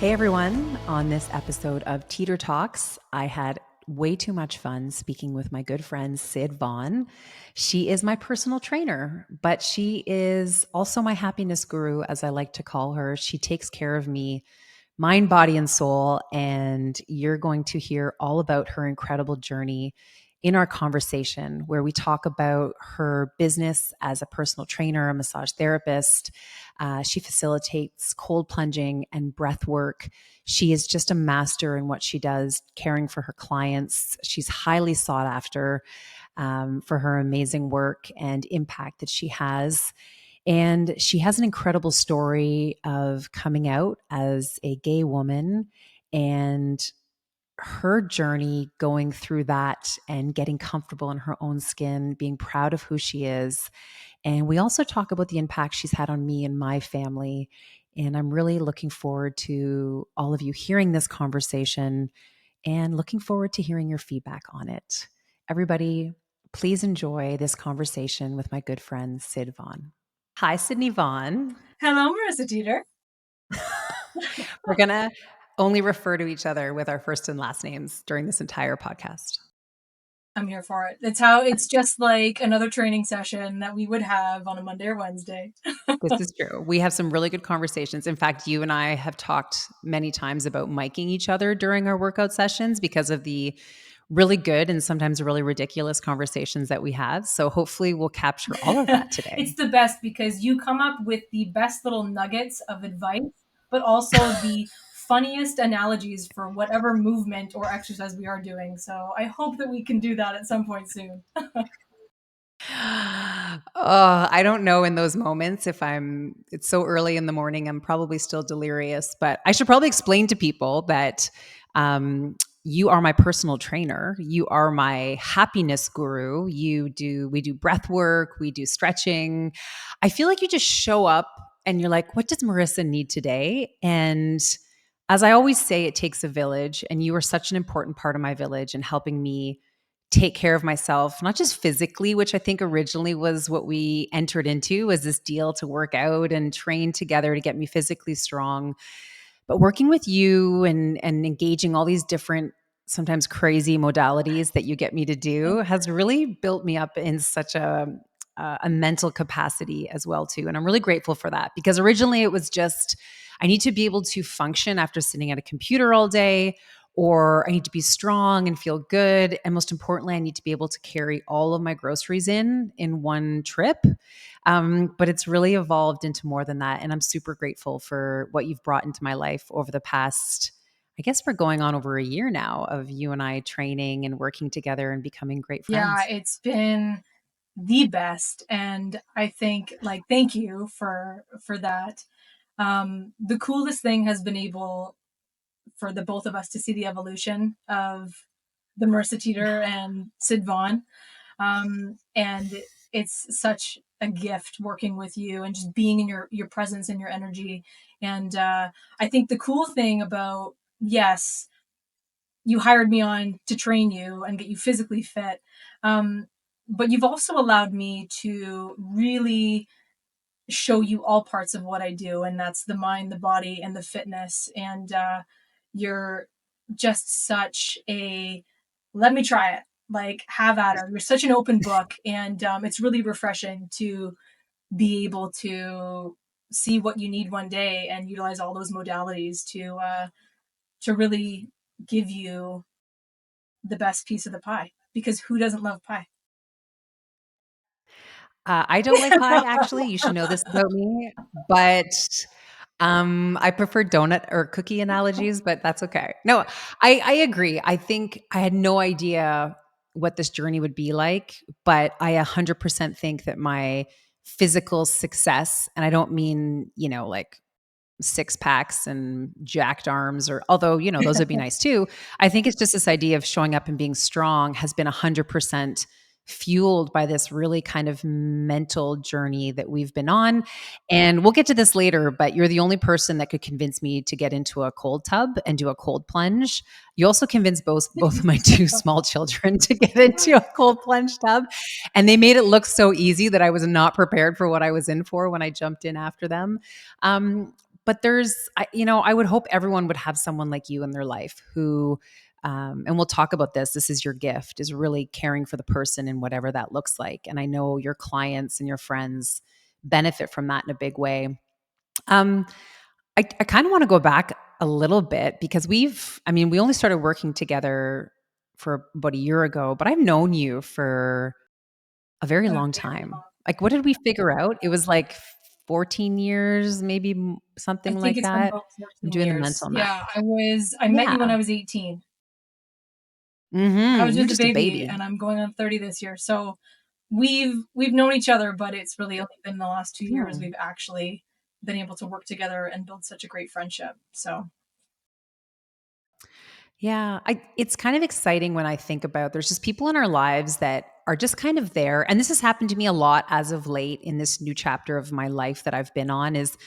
Hey everyone, on this episode of Teeter Talks, I had way too much fun speaking with my good friend Sydney Vaughan. She is my personal trainer, but she is also my happiness guru, as I like to call her. She takes care of me, mind, body, and soul, and you're going to hear all about her incredible journey in our conversation, where we talk about her business as a personal trainer, a massage therapist. She facilitates cold plunging and breath work. She is just a master in what she does, caring for her clients. She's highly sought after for her amazing work and impact that she has. And she has an incredible story of coming out as a gay woman and her journey going through that and getting comfortable in her own skin, being proud of who she is. And we also talk about the impact she's had on me and my family. And I'm really looking forward to all of you hearing this conversation and looking forward to hearing your feedback on it. Everybody, please enjoy this conversation with my good friend, Sydney Vaughan. Hi, Sydney Vaughan. Hello, Marissa Teeter. We're going to only refer to each other with our first and last names during this entire podcast. I'm here for it. It's just like another training session that we would have on a Monday or Wednesday. This is true. We have some really good conversations. In fact, you and I have talked many times about miking each other during our workout sessions because of the really good and sometimes really ridiculous conversations that we have. So hopefully we'll capture all of that today. It's the best because you come up with the best little nuggets of advice, but also the funniest analogies for whatever movement or exercise we are doing. So I hope that we can do that at some point soon. I don't know in those moments if it's so early in the morning, I'm probably still delirious, but I should probably explain to people that you are my personal trainer. You are my happiness guru. We do breath work, we do stretching. I feel like you just show up and you're like, what does Marissa need today? And as I always say, it takes a village, and you are such an important part of my village in helping me take care of myself, not just physically, which I think originally was what we entered into, was this deal to work out and train together to get me physically strong. But working with you and engaging all these different, sometimes crazy modalities that you get me to do has really built me up in such a mental capacity as well too. And I'm really grateful for that, because originally it was just, I need to be able to function after sitting at a computer all day, or I need to be strong and feel good. And most importantly, I need to be able to carry all of my groceries in one trip. But it's really evolved into more than that. And I'm super grateful for what you've brought into my life over the past, I guess we're going on over a year now of you and I training and working together and becoming great friends. Yeah, it's been the best. And I think, like, thank you for that. The coolest thing has been able for the both of us to see the evolution of the Marissa Teeter and Sydney Vaughan. And it's such a gift working with you and just being in your presence and your energy. And I think the cool thing about, yes, you hired me on to train you and get you physically fit. But you've also allowed me to really show you all parts of what I do. And that's the mind, the body, and the fitness. And you're just such a, let me try it. Like, have at her. You're such an open book. And it's really refreshing to be able to see what you need one day and utilize all those modalities to really give you the best piece of the pie, because who doesn't love pie? I don't like pie, actually. You should know this about me, but I prefer donut or cookie analogies, but that's okay. No, I agree. I think I had no idea what this journey would be like, but I 100% think that my physical success, and I don't mean, like six packs and jacked arms, or although, those would be nice too. I think it's just this idea of showing up and being strong has been 100% fueled by this really kind of mental journey that we've been on. And we'll get to this later, but you're the only person that could convince me to get into a cold tub and do a cold plunge. You also convinced both of my two small children to get into a cold plunge tub. And they made it look so easy that I was not prepared for what I was in for when I jumped in after them. but I would hope everyone would have someone like you in their life who, and we'll talk about this. This is your gift, is really caring for the person and whatever that looks like. And I know your clients and your friends benefit from that in a big way. Um, I kind of want to go back a little bit because we only started working together for about a year ago, but I've known you for a very A long very time. long. Like, what did we figure out? It was like 14 years, maybe I something think like it's been that. about I'm 14 doing the years. mental math. Yeah, I met you when Yeah. I was 18. I was You're just a just a baby baby. and I'm going on 30 this year. So we've known each other, but it's really only been the last 2 years Hmm. we've actually been able to work together and build such a great friendship. So Yeah, it's kind of exciting when I think about there's just people in our lives that are just kind of there. And this has happened to me a lot as of late in this new chapter of my life that I've been on is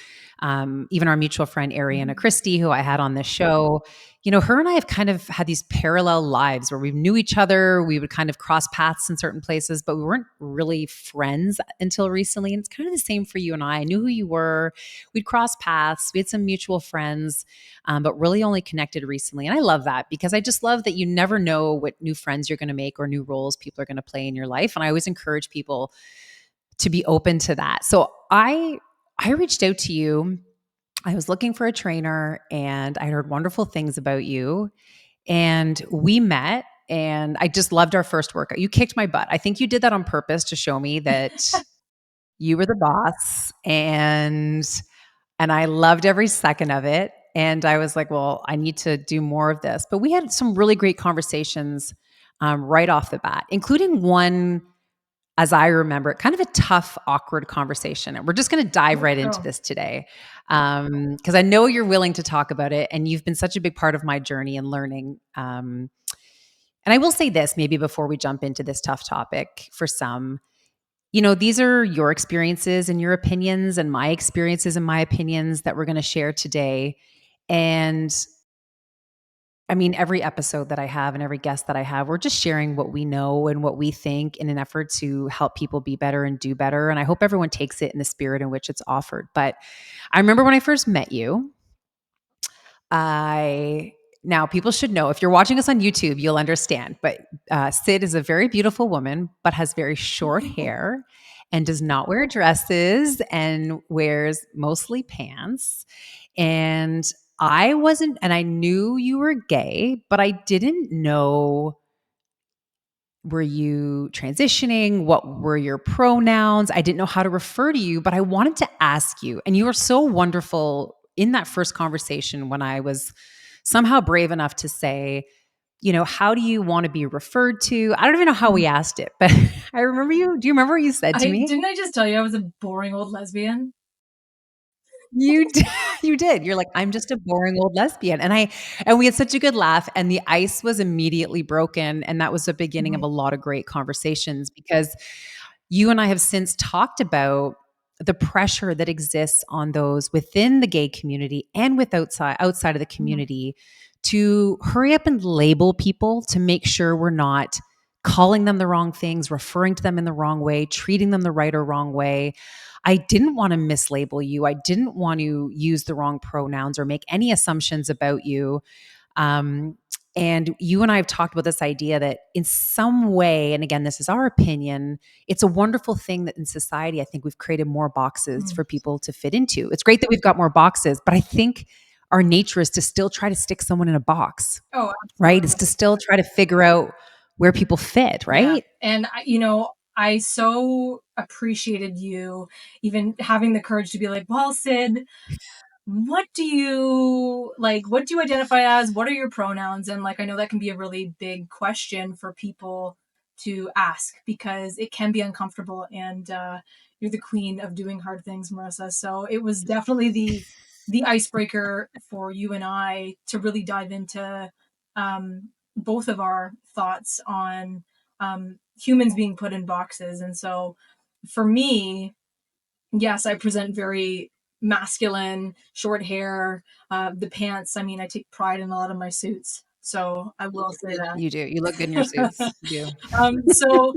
even our mutual friend Ariana mhm. Christie, who I had on this show. Her and I have kind of had these parallel lives where we knew each other, we would kind of cross paths in certain places, but we weren't really friends until recently. And it's kind of the same for you and I. I knew who you were. We'd cross paths. We had some mutual friends, but really only connected recently. And I love that because I just love that you never know what new friends you're going to make or new roles people are going to play in your life. And I always encourage people to be open to that. So I reached out to you. I was looking for a trainer and I heard wonderful things about you. And we met and I just loved our first workout. You kicked my butt. I think you did that on purpose to show me that you were the boss and I loved every second of it. And I was like, well, I need to do more of this. But we had some really great conversations right off the bat, including one, as I remember it, kind of a tough, awkward conversation. And we're just going to dive Let's right into go. this today because I know you're willing to talk about it. And you've been such a big part of my journey and learning. And I will say this maybe before we jump into this tough topic for some, these are your experiences and your opinions and my experiences and my opinions that we're going to share today. And I mean, every episode that I have and every guest that I have, we're just sharing what we know and what we think in an effort to help people be better and do better. And I hope everyone takes it in the spirit in which it's offered. But I remember when I first met you, I now people should know if you're watching us on YouTube, you'll understand. But Sid is a very beautiful woman, but has very short hair and does not wear dresses and wears mostly pants. And I wasn't, and I knew you were gay, but I didn't know, were you transitioning? What were your pronouns? I didn't know how to refer to you, but I wanted to ask you. And you were so wonderful in that first conversation when I was somehow brave enough to say, how do you want to be referred to? I don't even know how we asked it, but I remember you. Do you remember what you said to I me? didn't I just tell you I was a boring old lesbian? You did, you did. You're like, "I'm just a boring old lesbian." And we had such a good laugh and the ice was immediately broken and that was the beginning of Mhm. a lot of great conversations because you and I have since talked about the pressure that exists on those within the gay community and with outside of the Mhm. community to hurry up and label people to make sure we're not calling them the wrong things, referring to them in the wrong way, treating them the right or wrong way. I didn't want to mislabel you. I didn't want to use the wrong pronouns or make any assumptions about you. Um, and you and I have talked about this idea that in some way, and again, this is our opinion, it's a wonderful thing that in society, I think we've created more boxes Mhm. for people to fit into. It's great that we've got more boxes, but I think our nature is to still try to stick someone in a box, Oh, right? It's to absolutely. still try to figure out where people fit, Yeah. right? And I so appreciated you even having the courage to be like, well, Sid, what do you identify as? What are your pronouns? And like, I know that can be a really big question for people to ask because it can be uncomfortable. And you're the queen of doing hard things, Marissa. So it was definitely the icebreaker for you and I to really dive into both of our thoughts on humans being put in boxes. And so for me, yes, I present very masculine, short hair, the pants. I mean, I take pride in a lot of my suits. So I will say You do. You look good in your that. suits. You do. So,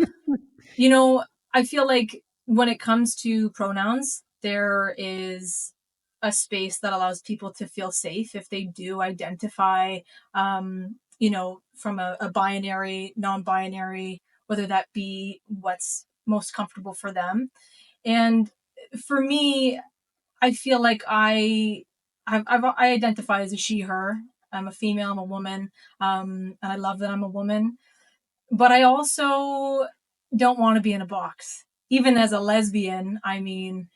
you know, I feel like when it comes to pronouns, there is a space that allows people to feel safe if they do identify, from a binary, non-binary, whether that be what's most comfortable for them. And for me, I feel like I identify as a she, her. I'm a female, I'm a woman, and I love that I'm a woman. But I also don't want to be in a box. Even as a lesbian, I mean,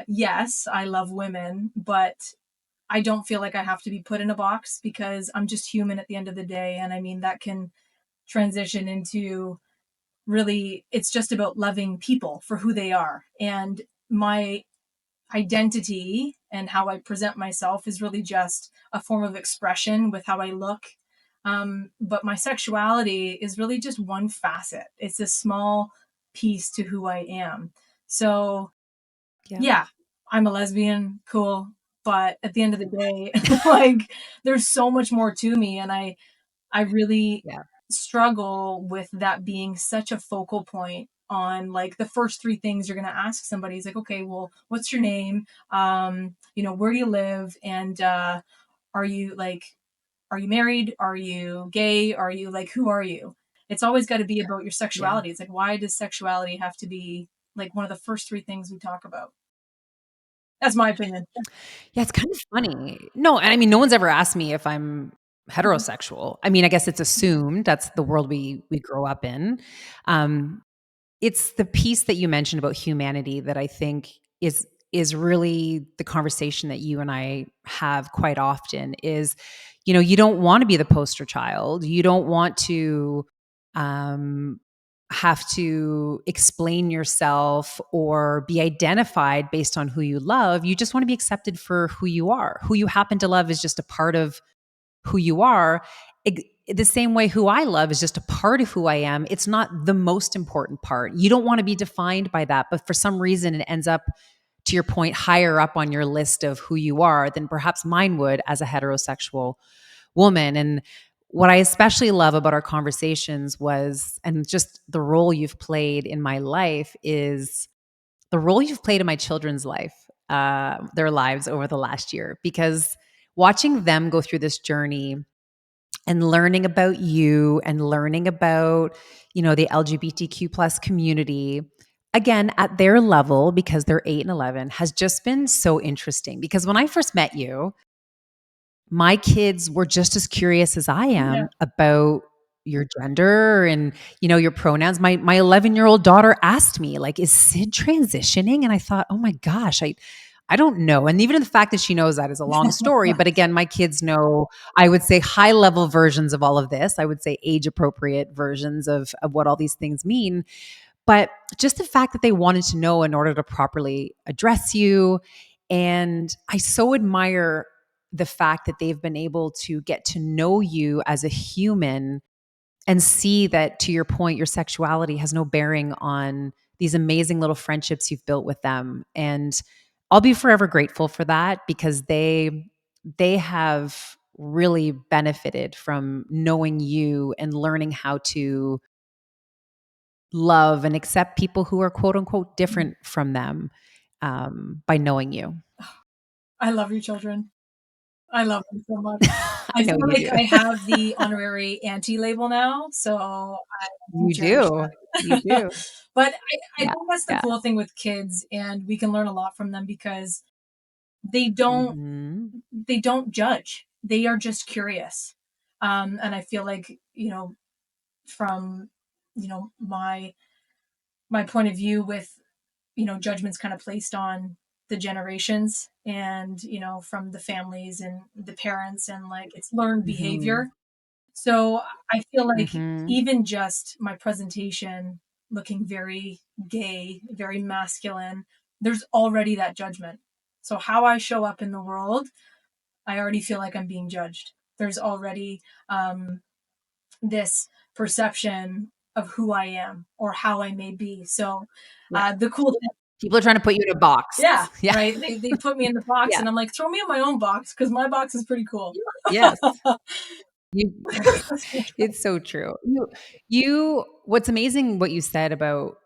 yes, I love women, but I don't feel like I have to be put in a box because I'm just human at the end of the day. And I mean, that can transition into really, it's just about loving people for who they are. And my identity and how I present myself is really just a form of expression with how I look. But my sexuality is really just one facet. It's a small piece to who I am. So Yeah. yeah, I'm a lesbian, cool. But at the end of the day, like there's so much more to me. And I really Yeah. struggle with that being such a focal point on like the first three things you're going to ask somebody is like, okay, well, what's your name? Where do you live? And are you like, are you married? Are you gay? Are you like, who are you? It's always got to be about your Yeah. sexuality. It's like, why does sexuality have to be like one of the first three things we talk about? That's my opinion. Yeah, it's kind of funny. No, and I mean, no one's ever asked me if I'm Mhm. heterosexual. I mean, I guess it's assumed that's the world we grow up in. Um, it's the piece that you mentioned about humanity that I think is really the conversation that you and I have quite often is, you don't want to be the poster child. You don't want to um, have to explain yourself or be identified based on who you love. You just want to be accepted for who you are. Who you happen to love is just a part of who you are. The same way who I love is just a part of who I am. It's not the most important part. You don't want to be defined by that, but for some reason it ends up, to your point, higher up on your list of who you are than perhaps mine would as a heterosexual woman. And what I especially love about our conversations was, and just the role you've played in my life, is the role you've played in my children's life, their lives over the last year, because watching them go through this journey and learning about you and learning about, the LGBTQ plus community, again, at their level, because they're 8 and 11, has just been so interesting. Because when I first met you, my kids were just as curious as I Yeah. am about your gender and your pronouns. My 11-year-old daughter asked me, like, is Sid transitioning? And I thought, oh my gosh, I don't know. And even the fact that she knows that is a long story. But again, my kids know, I would say, high level versions of all of this. I would say age appropriate versions of what all these things mean. But just the fact that they wanted to know in order to properly address you. And I so admire the fact that they've been able to get to know you as a human and see that, to your point, your sexuality has no bearing on these amazing little friendships you've built with them. And I'll be forever grateful for that, because they have really benefited from knowing you and learning how to love and accept people who are quote unquote different from them, by knowing you. I love your children. I love them so much. I I know feel you like do. I have the honorary auntie label now, so I do You cherish do. You that. do. But I Yeah. think that's the Yeah. cool thing with kids, and we can learn a lot from them because they don't Mhm. they don't judge. They are just curious. And I feel like, from, my point of view with, judgments kind of placed on the generations and, from the families and the parents, and like it's learned Mhm. behavior. So I feel like Mhm. even just my presentation looking very gay, very masculine, there's already that judgment. So how I show up in the world, I already feel like I'm being judged. There's already this perception of who I am or how I may be. So Yeah. the cool thing, People are trying to put you in a box. yeah, Yeah. right. They put me in the box, Yeah. and I'm like, throw me in my own box because my box is pretty cool. Yes. You it's so true. What's amazing what you said about,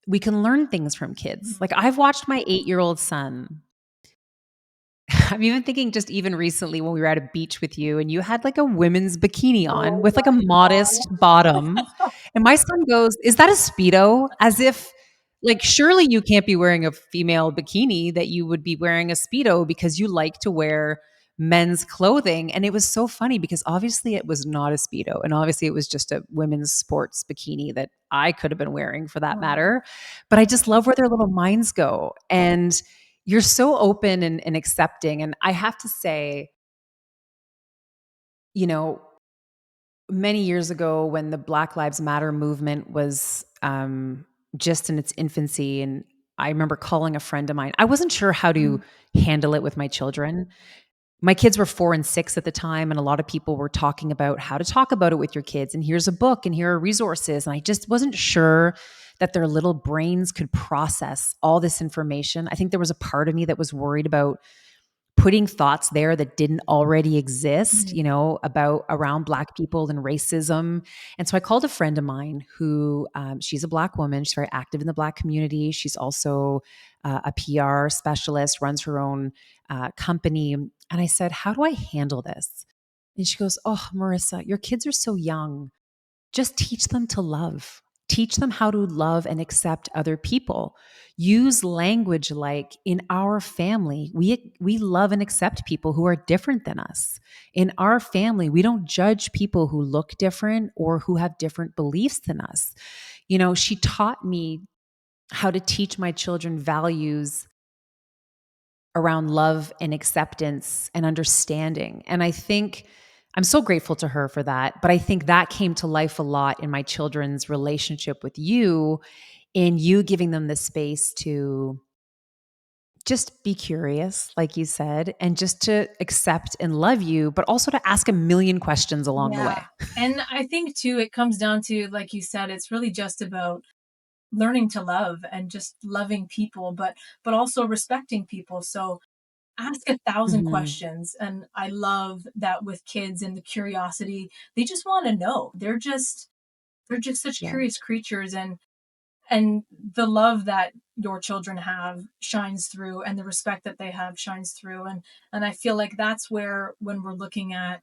we can learn things from kids. Mhm. Like, I've watched my 8-year-old son I'm even thinking just even recently when we were at a beach with you and you had like a women's bikini on Oh with like a my modest bottom. god. And my son goes, "Is that a Speedo?" As if, like, surely you can't be wearing a female bikini, that you would be wearing a Speedo because you like to wear men's clothing. And it was so funny because obviously it was not a Speedo. And obviously it was just a women's sports bikini that I could have been wearing for that Right. matter. But I just love where their little minds go. And you're so open and accepting. And I have to say, you know, many years ago when the Black Lives Matter movement was just in its infancy, and I remember calling a friend of mine. I wasn't sure how to Mhm. handle it with my children. My kids were 4 and 6 at the time, and a lot of people were talking about how to talk about it with your kids. And here's a book, and here are resources. And I just wasn't sure that their little brains could process all this information. I think there was a part of me that was worried about putting thoughts there that didn't already exist, Mhm. about around Black people and racism. And so I called a friend of mine who, she's a Black woman. She's very active in the Black community. She's also a PR specialist, runs her own company. And I said, "How do I handle this?" And she goes, "Oh, Marissa, your kids are so young. Just teach them to love. Teach them how to love and accept other people. Use language like, in our family, we love and accept people who are different than us. In our family, we don't judge people who look different or who have different beliefs than us." She taught me how to teach my children values around love and acceptance and understanding. And I think I'm so grateful to her for that. But I think that came to life a lot in my children's relationship with you, in you giving them the space to just be curious, like you said, and just to accept and love you, but also to ask a million questions along the Yeah. way. And I think too, it comes down to, like you said, it's really just about learning to love and just loving people, but also respecting people. So ask 1,000 Mhm. questions. And I love that with kids and the curiosity. They just want to know. They're just such Yeah. curious creatures, and the love that your children have shines through, and the respect that they have shines through. And I feel like that's where, when we're looking at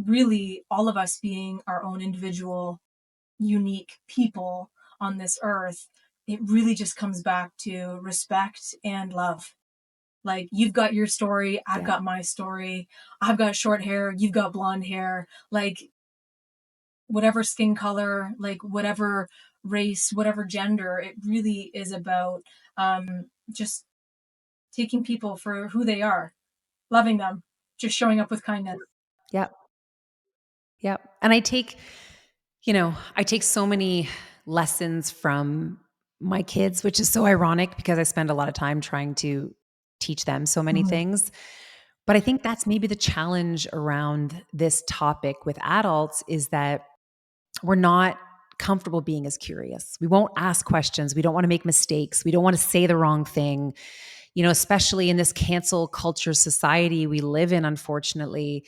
really all of us being our own individual unique people on this earth, it really just comes back to respect and love. Like, you've got your story, I've Yeah. got my story. I've got short hair, you've got blonde hair. Like, whatever skin color, like whatever race, whatever gender, it really is about just taking people for who they are, loving them, just showing up with kindness. Yeah. Yeah. And I take so many lessons from my kids, which is so ironic because I spend a lot of time trying to teach them so many Mhm. things. But I think that's maybe the challenge around this topic with adults, is that we're not comfortable being as curious. We won't ask questions. We don't want to make mistakes. We don't want to say the wrong thing. Especially in this cancel culture society we live in, unfortunately,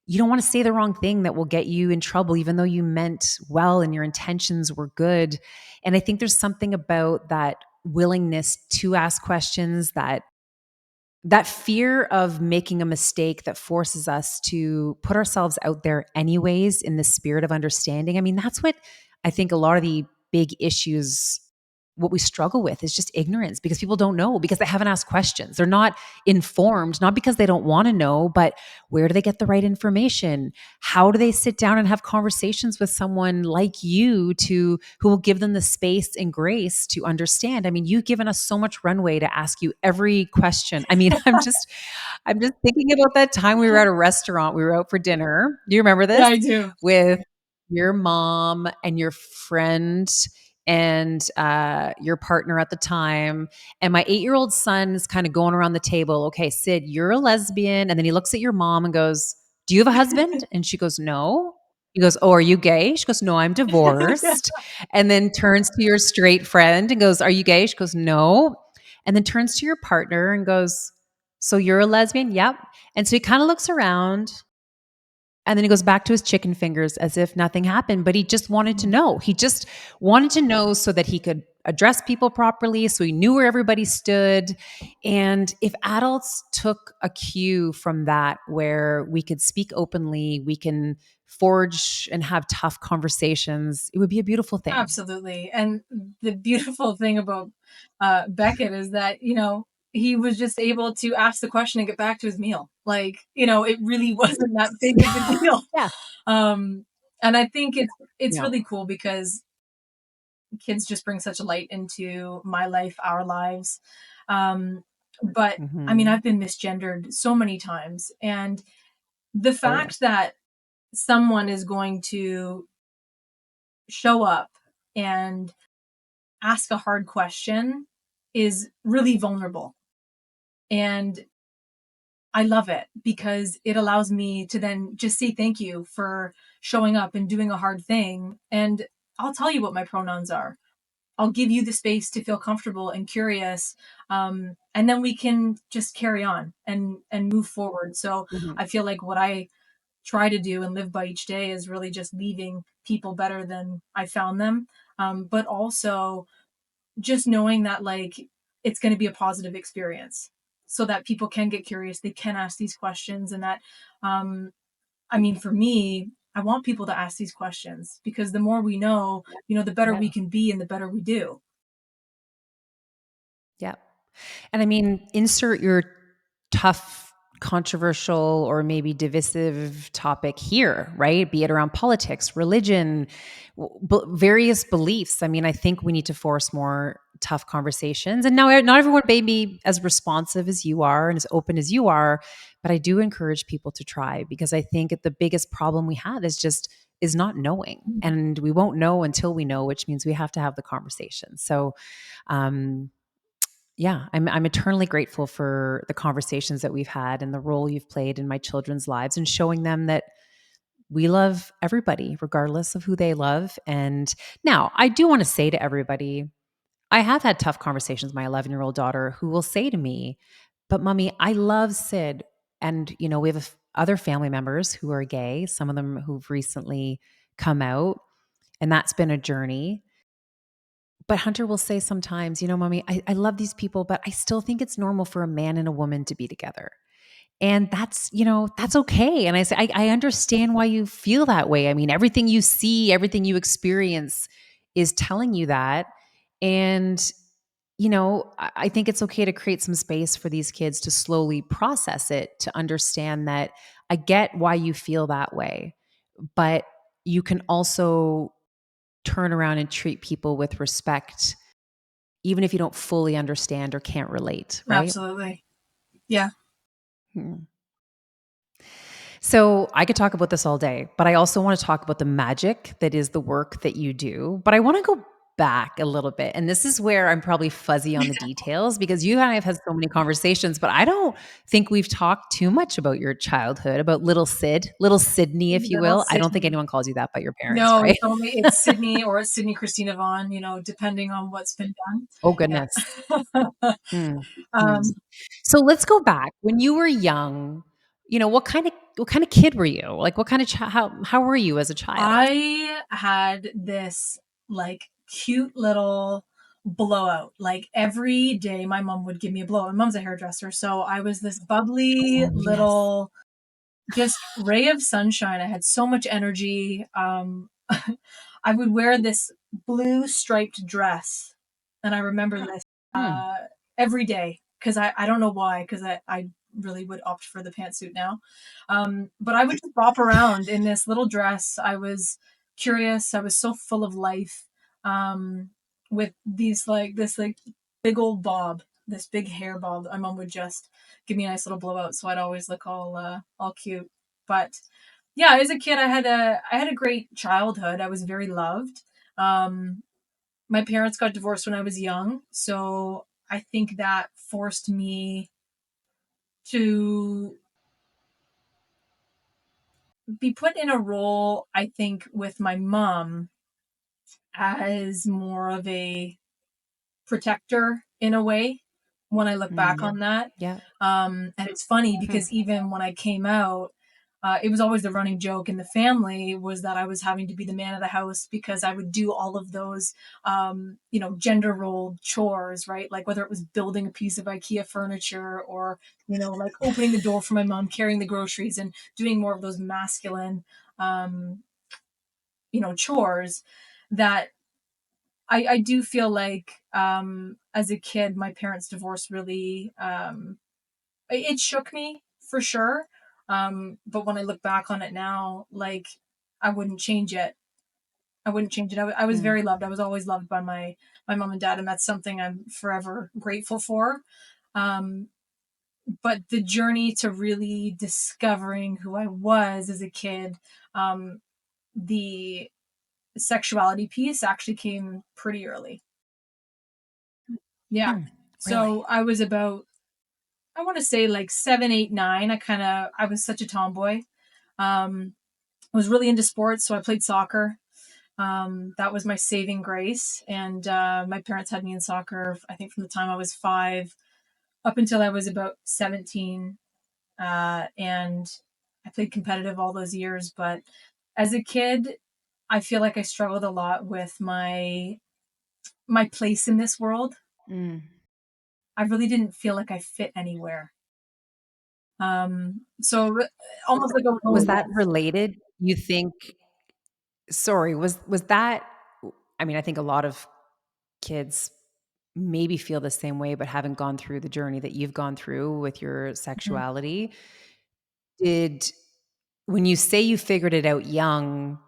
you don't want to say the wrong thing that will get you in trouble, even though you meant well and your intentions were good. And I think there's something about that willingness to ask questions, that fear of making a mistake that forces us to put ourselves out there anyways in the spirit of understanding. I mean, that's what I think a lot of the big issues, what we struggle with, is just ignorance, because people don't know, because they haven't asked questions. They're not informed, not because they don't want to know, but where do they get the right information? How do they sit down and have conversations with someone like you, who will give them the space and grace to understand? I mean, you've given us so much runway to ask you every question. I mean, I'm just thinking about that time we were at a restaurant. We were out for dinner. Do you remember Yeah, this? I do. With your mom and your friend and your partner at the time. And my 8-year-old son is kind of going around the table. "Okay, Sid, you're a lesbian." And then he looks at your mom and goes, "Do you have a husband?" And she goes, "No." He goes, "Oh, are you gay?" She goes, "No, I'm Yeah. divorced." And then turns to your straight friend and goes, "Are you gay?" She goes, "No." And then turns to your partner and goes, "So you're a lesbian?" "Yep." And so he kind of looks around, and then he goes back to his chicken fingers as if nothing happened, but he just wanted to Mhm. know. He just wanted to know so that he could address people properly, so we knew where everybody stood. And if adults took a cue from that, where we could speak openly, we can forge and have tough conversations, it would be a beautiful thing. Absolutely. And the beautiful thing about Beckett is that, he was just able to ask the question and get back to his meal. Like, it really wasn't that big of a deal. Yeah. Um, and I think it's Yeah. really cool because kids just bring such a light into my life, our lives. Um, but I mean, Hmm. I've been misgendered so many times. And the Oh, yeah. fact that someone is going to show up and ask a hard question is really vulnerable. And I love it because it allows me to then just say thank you for showing up and doing a hard thing. And I'll tell you what my pronouns are. I'll give you the space to feel comfortable and curious. And then we can just carry on and move forward. So Mhm. I feel like what I try to do and live by each day is really just leaving people better than I found them. But also just knowing that like it's going to be a positive experience so that people can get curious, they can ask these questions, and that um I mean, for me, I want people to ask these questions because the more we know, the better Yeah. we can be and the better we do. Yeah. And I mean, insert your tough, controversial, or maybe divisive topic here, right? Be it around politics, religion, various beliefs. I mean, I think we need to force more tough conversations. And now, not everyone may be as responsive as you are and as open as you are, but I do encourage people to try, because I think the biggest problem we have is not knowing, and we won't know until we know, which means we have to have the conversation. So, um, yeah, I'm eternally grateful for the conversations that we've had and the role you've played in my children's lives, and showing them that we love everybody regardless of who they love. And now, I do want to say to everybody, I have had tough conversations with my 11-year-old daughter, who will say to me, "But mommy, I love Sid." And we have other family members who are gay, some of them who've recently come out, and that's been a journey. But Hunter will say sometimes, "Mommy, I love these people, but I still think it's normal for a man and a woman to be together." And that's okay. And I say, I understand why you feel that way. I mean, everything you see, everything you experience is telling you that. And, I think it's okay to create some space for these kids to slowly process it, to understand that I get why you feel that way, but you can also turn around and treat people with respect, even if you don't fully understand or can't relate, right? Absolutely. Yeah. Hmm. So I could talk about this all day, but I also want to talk about the magic that is the work that you do. But I want to go back a little bit. And this is where I'm probably fuzzy on the details, because you and I have had so many conversations, but I don't think we've talked too much about your childhood, about little Sid, little Sydney, if you Little will. I don't think Sydney. anyone calls you that but your parents, No, right? it's Sydney, or it's Sydney Christina Vaughan, depending on what's been done. Oh, Yeah. goodness. Mm, mm. um, So let's go back. When you were young, what kind of kid were you? Like, what kind of how were you as a child? I had this like cute little blowout. Like every day my mom would give me a blowout. My mom's a hairdresser, so I was this bubbly Oh, yes. little just ray of sunshine. I had so much energy. I would wear this blue striped dress, and I remember this Hmm. uh, every day because I don't know why, because I really would opt for the pantsuit now. But I would just bop around in this little dress. I was curious. I was so full of life, um, with this like big old bob, this big hair bob. My mom would just give me a nice little blowout, so I'd always look all cute. But yeah, as a kid, I had a great childhood. I was very loved. Um, my parents got divorced when I was young, so I think that forced me to be put in a role, I think, with my mom as more of a protector in a way when I look back Mm. on that. Yeah. And it's funny Hmm. because even when I came out, it was always the running joke in the family was that I was having to be the man of the house because I would do all of those, gender role chores, right? Like whether it was building a piece of IKEA furniture or, like opening the door for my mom, carrying the groceries and doing more of those masculine, um, chores that I do feel like as a kid, my parents' divorce really it shook me for sure. But when I look back on it now, like I wouldn't change it. I wouldn't change it. I was Mm. very loved. I was always loved by my mom and dad, and that's something I'm forever grateful for. Um, but the journey to really discovering who I was as a kid, the sexuality piece actually came pretty early. Yeah. Hmm. Really? So I was about, I want to say like 7, 8, 9. I was such a tomboy. I was really into sports, so I played soccer. That was my saving grace. And my parents had me in soccer, I think, from the time I was 5 up until I was about 17. And I played competitive all those years. But as a kid, I feel like I struggled a lot with my place in this world. Mm. I really didn't feel like I fit anywhere. So almost like a Was lone that wolf. related, you think sorry, was that I mean, I think a lot of kids maybe feel the same way, but haven't gone through the journey that you've gone through with your Mhm. sexuality. Did when you say you figured it out young,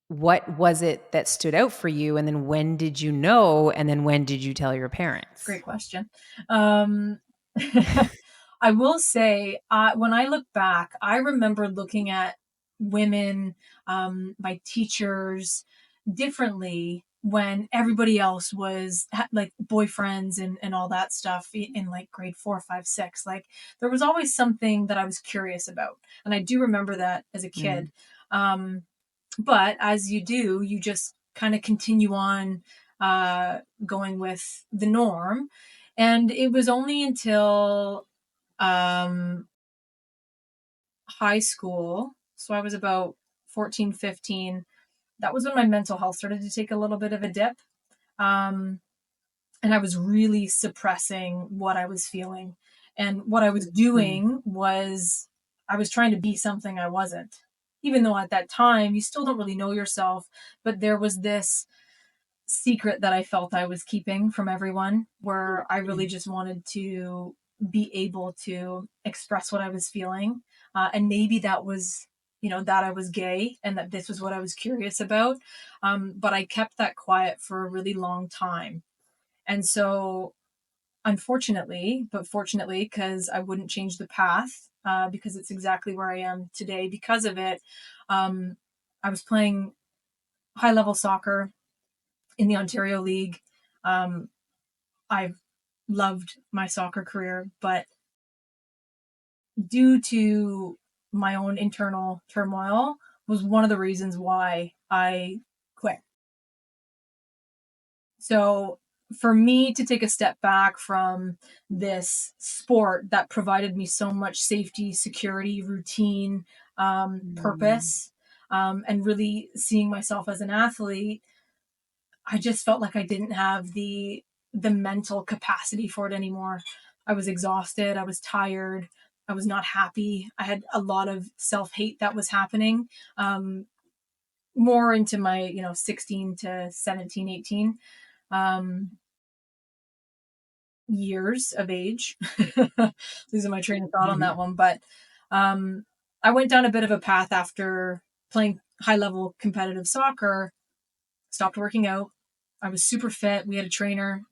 what was it that stood out for you? And then when did you know? And then when did you tell your parents? Great question. Um, I will say, when I look back, I remember looking at women, my teachers, differently when everybody else was like boyfriends and all that stuff in like grade 4, 5, 6. Like there was always something that I was curious about, and I do remember that as a Mm. kid. Um, but as you do, you just kind of continue on going with the norm. And it was only until um, high school, so I was about 14, 15. That was when my mental health started to take a little bit of a dip. Um, and I was really suppressing what I was feeling. And what I was Mm. doing was I was trying to be something I wasn't. Even though at that time you still don't really know yourself, but there was this secret that I felt I was keeping from everyone where I really Mm. just wanted to be able to express what I was feeling. And maybe that was, that I was gay and that this was what I was curious about. But I kept that quiet for a really long time. And so, unfortunately, but fortunately, because I wouldn't change the path, because it's exactly where I am today because of it, um, I was playing high level soccer in the Ontario League. Um, I've loved my soccer career, but due to my own internal turmoil, was one of the reasons why I quit. So for me to take a step back from this sport that provided me so much safety, security, routine, Mm. purpose, and really seeing myself as an athlete, I just felt like I didn't have the mental capacity for it anymore. I was exhausted, I was tired, I was not happy. I had a lot of self-hate that was happening. More into my, 16 to 17, 18 um, years of age. Losing my train of thought on that Mhm. one. But um, I went down a bit of a path after playing high level competitive soccer, stopped working out. I was super fit. We had a trainer.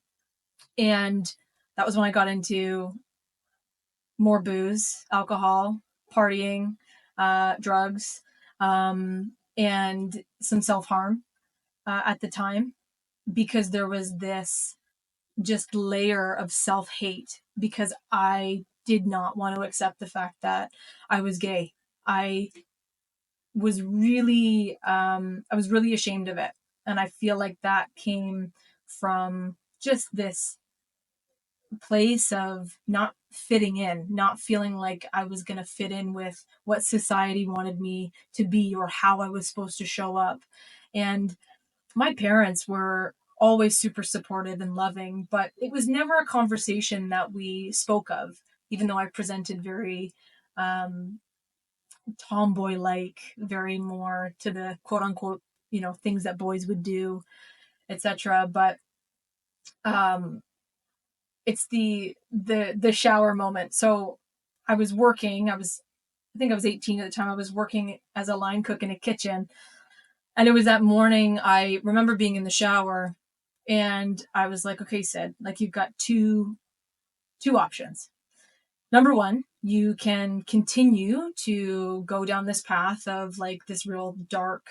And that was when I got into more booze, alcohol, partying, drugs, and some self harm at the time because there was this just layer of self hate because I did not want to accept the fact that I was gay. I I was really ashamed of it, and I feel like that came from just this place of not fitting in, not feeling like I was going to fit in with what society wanted me to be or how I was supposed to show up. And my parents were always super supportive and loving, but it was never a conversation that we spoke of, even though I presented very um, tomboy like, very more to the quote unquote, things that boys would do, etc. But um, it's the shower moment. So I think I was 18 at the time. I was working as a line cook in a kitchen. And it was that morning, I remember being in the shower and I was like, okay, Sid, like you've got two options. Number one, you can continue to go down this path of like this real dark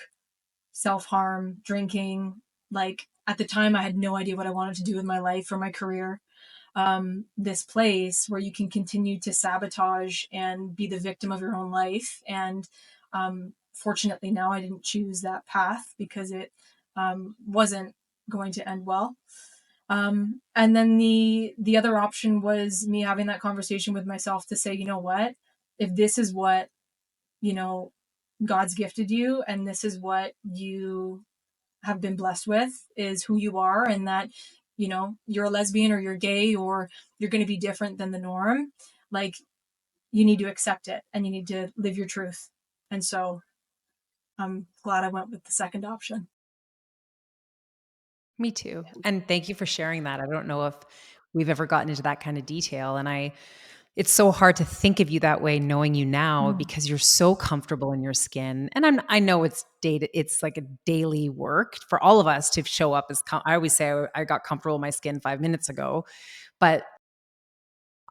self-harm, drinking. Like at the time I had no idea what I wanted to do with my life or my career. This place where you can continue to sabotage and be the victim of your own life. And fortunately, now I didn't choose that path because it wasn't going to end well. And then the other option was me having that conversation with myself to say, you know what, if this is what you know God's gifted you, and this is what you have been blessed with, is who you are, and that you're a lesbian or you're gay or you're going to be different than the norm, like you need to accept it and you need to live your truth. And so I'm glad I went with the second option. Me too. And thank you for sharing that. I don't know if we've ever gotten into that kind of detail. And it's so hard to think of you that way knowing you now Mm. because you're so comfortable in your skin. And I know it's like a daily work for all of us to show up I always say I got comfortable in my skin 5 minutes ago, but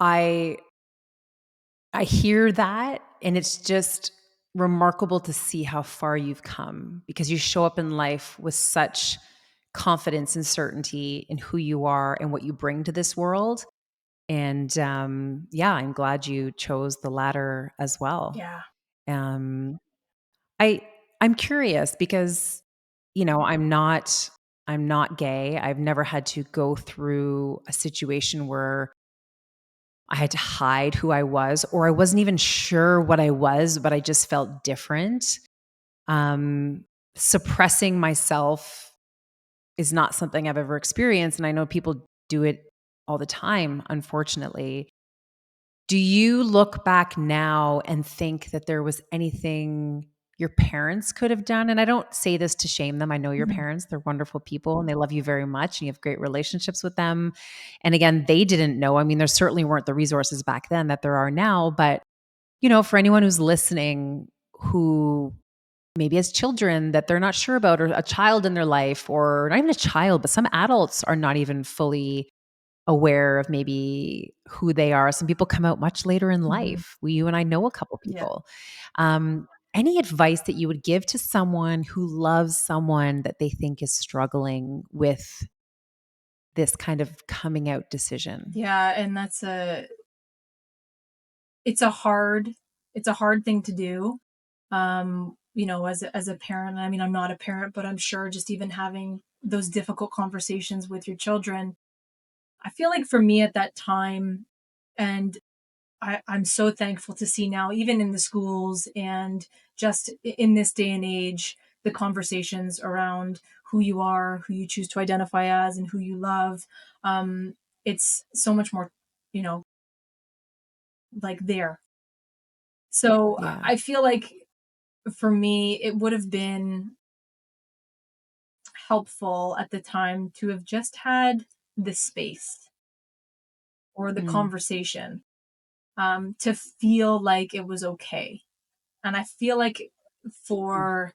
I I hear that and it's just remarkable to see how far you've come because you show up in life with such confidence and certainty in who you are and what you bring to this world. And yeah, I'm glad you chose the latter as well. Yeah. Um, I I'm curious because I'm not gay. I've never had to go through a situation where I had to hide who I was, or I wasn't even sure what I was, but I just felt different. Um, Suppressing myself is not something I've ever experienced. And I know people do it all the time, unfortunately. Do you look back now and think that there was anything your parents could have done? And I don't say this to shame them. I know your Mhm. parents, they're wonderful people and they love you very much and you have great relationships with them. And again, they didn't know. I mean, there certainly weren't the resources back then that there are now, but for anyone who's listening who maybe has children that they're not sure about or a child in their life or not even a child, but some adults are not even fully aware of maybe who they are. Some people come out much later in Mhm. life. You and I know a couple Yeah. people. Any advice that you would give to someone who loves someone that they think is struggling with this kind of coming out decision? Yeah, and it's a hard it's a hard thing to do. As a parent, I mean, I'm not a parent, but I'm sure just even having those difficult conversations with your children, I feel like for me at that time, and I'm so thankful to see now, even in the schools and just in this day and age, the conversations around who you are, who you choose to identify as, and who you love. Um, it's so much more, you know, like there. So Yeah. I feel like for me, it would have been helpful at the time to have just had the space or the Mm. conversation, to feel like it was okay. And I feel like for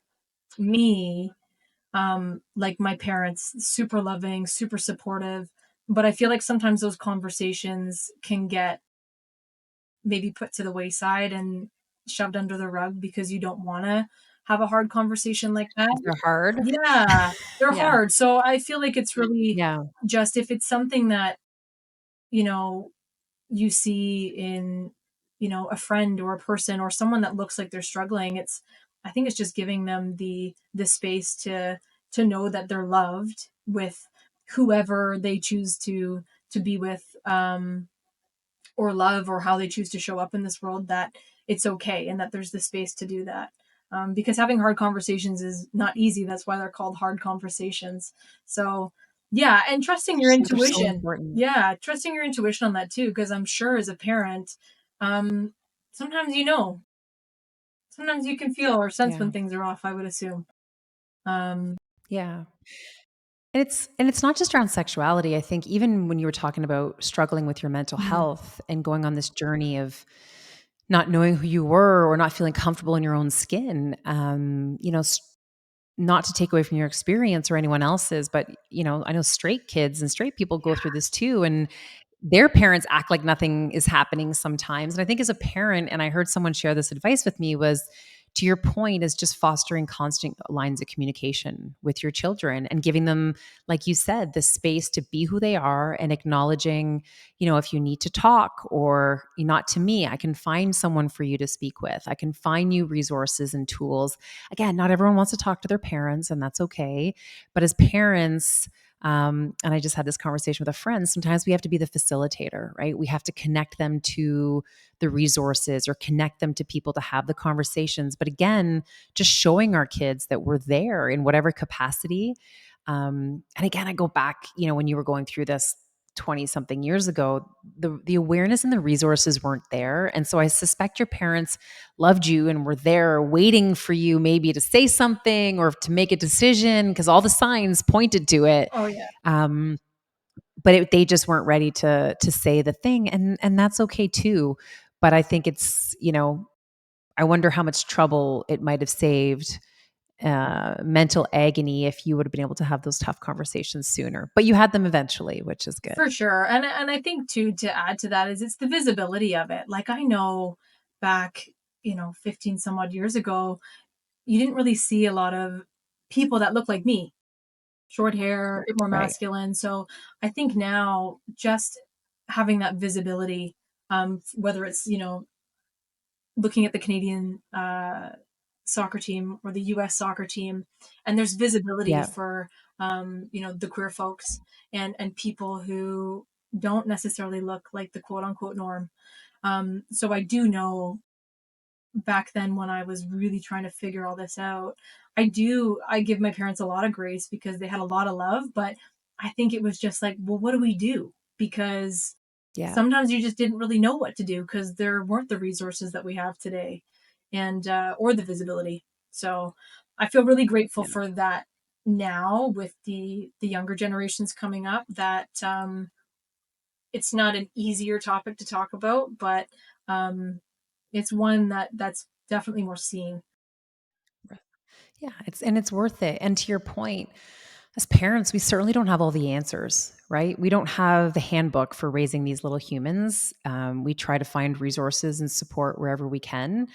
me, like my parents, super loving, super supportive, but I feel like sometimes those conversations can get maybe put to the wayside and shoved under the rug because you don't want to have a hard conversation like that. 'Cause they're hard. Yeah, they're Yeah. hard. So I feel like it's really Yeah. just if it's something that, you know, you see in, a friend or a person or someone that looks like they're struggling, I think it's just giving them the space to know that they're loved with whoever they choose to be with or love or how they choose to show up in this world, that it's okay and that there's the space to do that. Because having hard conversations is not easy. That's why they're called hard conversations. So, yeah, and trusting your They're so intuition. important. Yeah, trusting your intuition on that too, because I'm sure as a parent, sometimes sometimes you can feel or sense Yeah. when things are off, I would assume. Um, Yeah. And it's not just around sexuality. I think even when you were talking about struggling with your mental mhm. health and going on this journey of not knowing who you were or not feeling comfortable in your own skin, not to take away from your experience or anyone else's, but I know straight kids and straight people go through this too, and their parents act like nothing is happening sometimes. And I think as a parent, and I heard someone share this advice with me, was to your point, is just fostering constant lines of communication with your children and giving them, like you said, the space to be who they are and acknowledging, if you need to talk or not to me, I can find someone for you to speak with. I can find you resources and tools. Again, not everyone wants to talk to their parents, and that's okay. But as parents, and I just had this conversation with a friend. Sometimes we have to be the facilitator, right? We have to connect them to the resources or connect them to people to have the conversations. But again, just showing our kids that we're there in whatever capacity. And again, I go back, when you were going through this 20 something years ago, the awareness and the resources weren't there. And so I suspect your parents loved you and were there waiting for you maybe to say something or to make a decision because all the signs pointed to it. Oh yeah, Um, but they just weren't ready to say the thing, and that's okay too. But I think it's, I wonder how much trouble it might have saved, mental agony, if you would have been able to have those tough conversations sooner. But you had them eventually, which is good. for sure. And I think too, to add to that, is it's the visibility of it. Like I know back, 15 some odd years ago, you didn't really see a lot of people that look like me, short hair, a bit more Right. masculine. So I think now just having that visibility, whether it's, looking at the Canadian soccer team or the US soccer team, and there's visibility Yeah. for, the queer folks and people who don't necessarily look like the quote unquote norm. So I do know back then when I was really trying to figure all this out, I give my parents a lot of grace because they had a lot of love, but I think it was just like, well, what do we do? Because Yeah. sometimes you just didn't really know what to do because there weren't the resources that we have today and or the visibility. So I feel really grateful Yeah. for that now with the younger generations coming up, that it's not an easier topic to talk about, but um, it's one that's definitely more seen. Yeah, it's worth it. And to your point, as parents, we certainly don't have all the answers, right? We don't have the handbook for raising these little humans. We try to find resources and support wherever we can.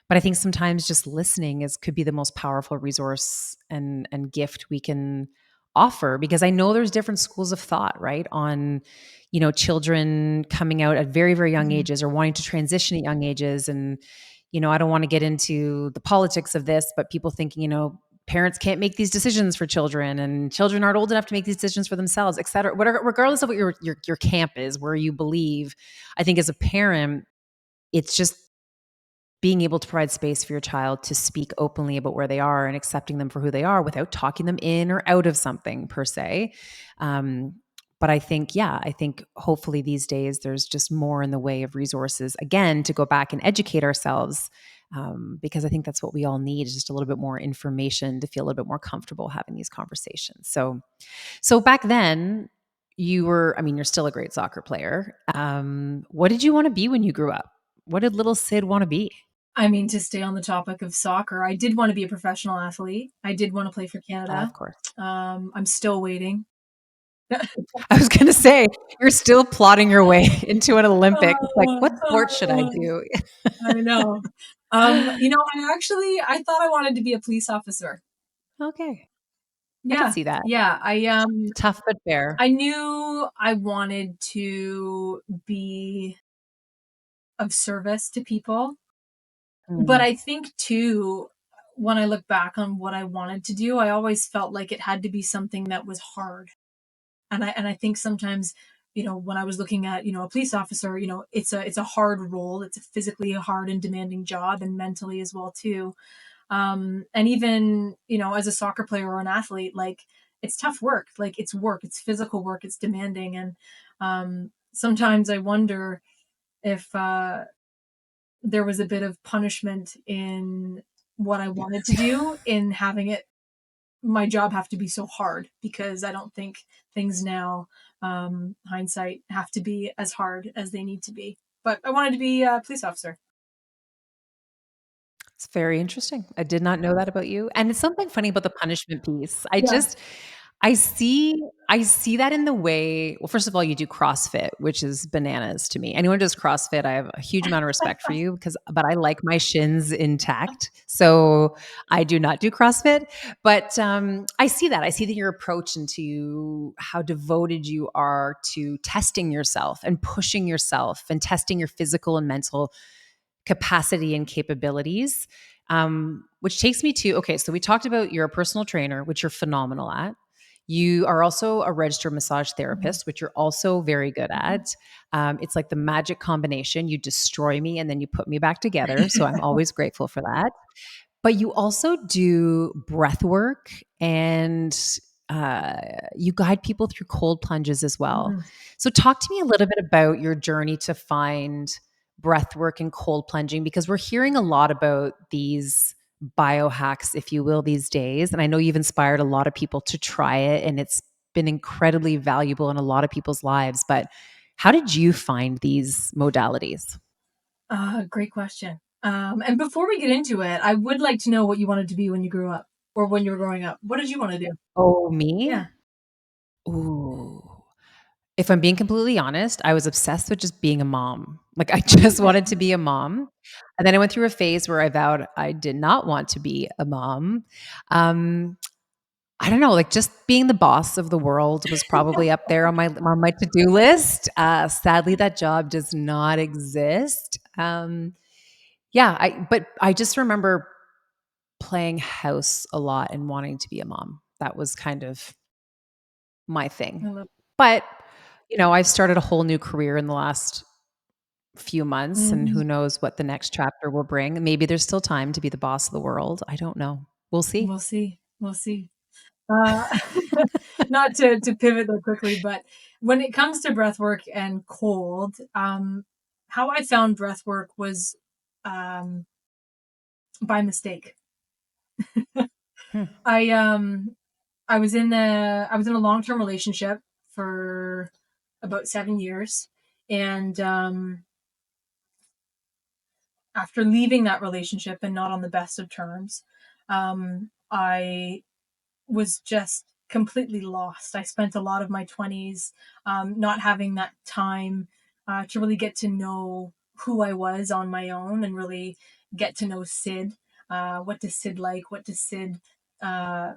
But I think sometimes just listening could be the most powerful resource and gift we can offer, because I know there's different schools of thought, right? On, children coming out at very, very young Mhm. ages or wanting to transition at young ages. And, I don't want to get into the politics of this, but people thinking, parents can't make these decisions for children and children aren't old enough to make these decisions for themselves, et cetera. Whatever, regardless of what your camp is, where you believe, I think as a parent, it's just being able to provide space for your child to speak openly about where they are and accepting them for who they are without talking them in or out of something per se. Um, but I think hopefully these days there's just more in the way of resources, again, to go back and educate ourselves, because I think that's what we all need, is just a little bit more information to feel a little bit more comfortable having these conversations. So back then, you're still a great soccer player. What did you want to be when you grew up? What did little Sid want to be? I mean, to stay on the topic of soccer, I did want to be a professional athlete. I did want to play for Canada. Of course. I'm still waiting. I was going to say, you're still plotting your way into an Olympic. It's like, Oh, what sport should I do? I know. I thought I wanted to be a police officer. Okay. I could Yeah, see that. yeah. Tough but fair. I knew I wanted to be of service to people, but Mm, I think too, when I look back on what I wanted to do, I always felt like it had to be something that was hard. And I think sometimes when I was looking at, a police officer, it's a hard role. It's a physically hard and demanding job, and mentally as well too. And even, as a soccer player or an athlete, like, it's tough work. Like, it's work, it's physical work, it's demanding. And sometimes I wonder if there was a bit of punishment in what I wanted to do, in having my job have to be so hard, because I don't think things now, hindsight, have to be as hard as they need to be. But I wanted to be a police officer. It's very interesting. I did not know that about you, and it's something funny about the punishment piece. Yeah. I see I see that in the way, well, first of all, you do CrossFit, which is bananas to me. Anyone who does CrossFit, I have a huge amount of respect for you, but I like my shins intact. So I do not do CrossFit, but I see that. I see that your approach into how devoted you are to testing yourself and pushing yourself and testing your physical and mental capacity and capabilities. Which takes me to, okay, so we talked about you're a personal trainer, which you're phenomenal at. You are also a registered massage Mhm. therapist, which you're also very good Mhm. at. It's like the magic combination. You destroy me and then you put me back together. So I'm always grateful for that. But you also do breath work, and uh, you guide people through cold plunges as well. Mhm. So talk to me a little bit about your journey to find breath work and cold plunging, because we're hearing a lot about these biohacks, if you will, these days. And I know you've inspired a lot of people to try it, and it's been incredibly valuable in a lot of people's lives. But how did you find these modalities? Great question. And before we get into it, I would like to know what you wanted to be when you grew up, or when you were growing up. What did you want to do? Oh, me? Yeah. Ooh. If I'm being completely honest, I was obsessed with just being a mom. Like, I just wanted to be a mom. And then I went through a phase where I vowed I did not want to be a mom. Um, I don't know, like, just being the boss of the world was probably up there on my to-do list. Sadly, that job does not exist. Yeah, but I just remember playing house a lot and wanting to be a mom. That was kind of my thing. I love. But, I've started a whole new career in the last few months, and Mhm. who knows what the next chapter will bring. Maybe there's still time to be the boss of the world. I don't know. We'll see. We'll see. We'll see. Uh, Not to pivot there quickly, but when it comes to breath work and cold, how I found breath work was, um, by mistake. Hmm. I I was in a long term relationship for about 7 years, and after leaving that relationship, and not on the best of terms, I was just completely lost. I spent a lot of my 20s, not having that time to really get to know who I was on my own, and really get to know Sid. What does Sid like? What does Sid, uh,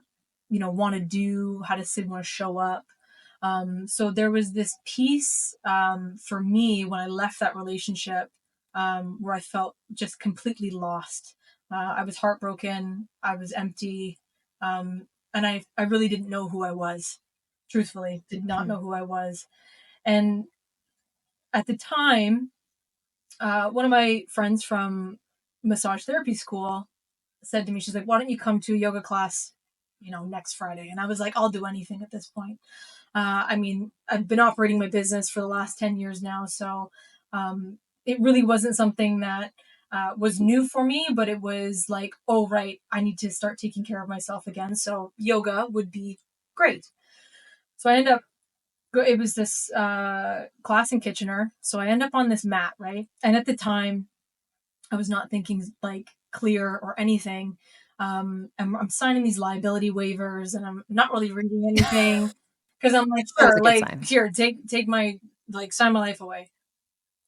want to do? How does Sid want to show up? So there was this piece, for me, when I left that relationship, where I felt just completely lost. I was heartbroken. I was empty. And I really didn't know who I was. Truthfully, did not Hmm. know who I was. And at the time, one of my friends from massage therapy school said to me, she's like, "Why don't you come to a yoga class, next Friday?" And I was like, "I'll do anything at this point." I mean, I've been operating my business for the last 10 years now. So it really wasn't something that was new for me, but it was like, oh, right, I need to start taking care of myself again. So yoga would be great. So I end up, it was this class in Kitchener. So I end up on this mat, right? And at the time, I was not thinking like clear or anything. I'm signing these liability waivers, and I'm not really reading anything, because I'm like, Always sure, a good like, sign. here, take my, like, sign my life away.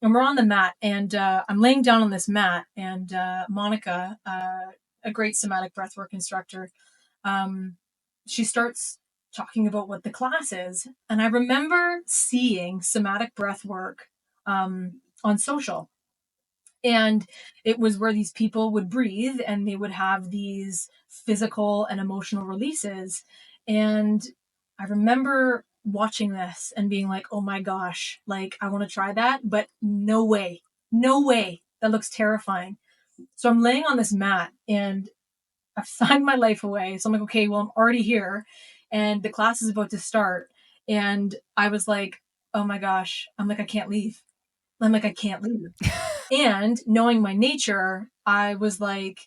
And we're on the mat, and I'm laying down on this mat, and Monica, a great somatic breathwork instructor, um, she starts talking about what the class is, and I remember seeing somatic breathwork on social, and it was where these people would breathe, and they would have these physical and emotional releases. And I remember watching this and being like, oh my gosh, like I want to try that, but no way, no way. That looks terrifying. So I'm laying on this mat and I've signed my life away. So I'm like, okay, well, I'm already here and the class is about to start. And I was like, oh my gosh, I'm like, I can't leave. I'm like, I can't leave. And knowing my nature, I was like,